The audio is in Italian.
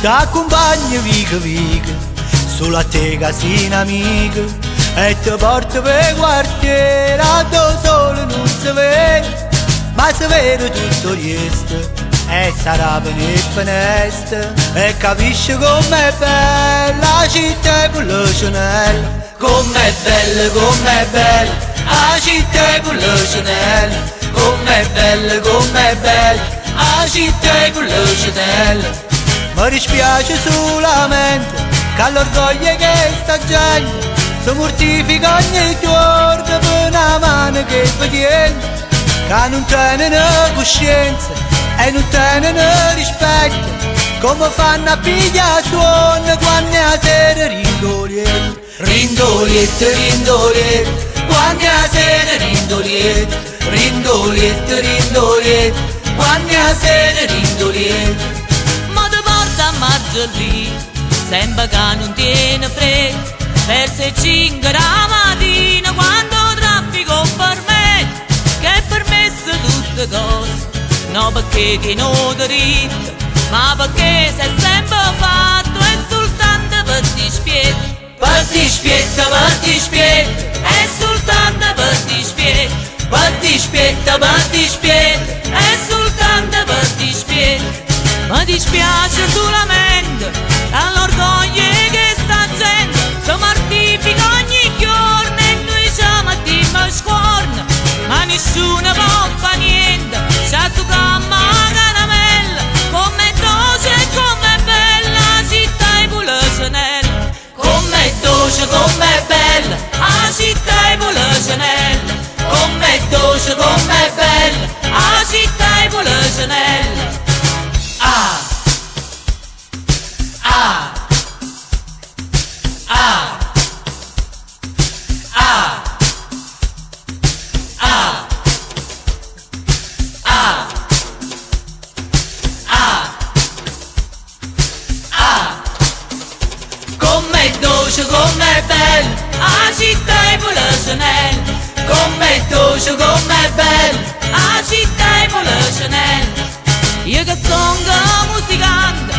t'accompagno viga viga, solo a te che sei un'amica, e ti porto per quartiere, dove solo non si vede, ma si vede tutto il resto, e sarà per le finestre, e capisci com'è bella la città con le Chanel, com'è bella, la città con le Chanel, com'è bella, la città con le Chanel. Mi dispiace solamente che l'orgoglio che sta gente si mortifica ogni giorno per una mano che fa tiene, che non tengono coscienza e non tengono rispetto, come fanno a pigliare suono quando a sera rindolietto, rindolietto, rindolietto, quando a sera rindolietto, rindolietto, rindolietto, quando a sera rindolietto. Ma ti porta a Margellì, sembra che non tiene fretta, verso le 5 la mattina quando traffico permette, che è permesso tutte cose, no perché tiene diritto, ma perché si è sempre fatto e soltanto per dispietto. Per dispietto, per dispietto, è soltanto per dispietto. Per dispietto, per dispietto, è soltanto per dispietto. Mi dispiace solamente all'orgoglio che sta gente si mortifica ogni giorno e noi siamo a dire scorna, ma nessuno può fare niente, c'ha su gamma caramella, come dolce e come bella la città e pure Chanel, come dolce, come bella la città e pure Chanel, come dolce, come bella la città e pure Chanel. Ah, ah, ah, ah, ah, ah, ah, ah. Com'è dolce, com'è bella la città e pure Chanel, com'è dolce, com'è bella la città e pure Chanel. Io che sono musicante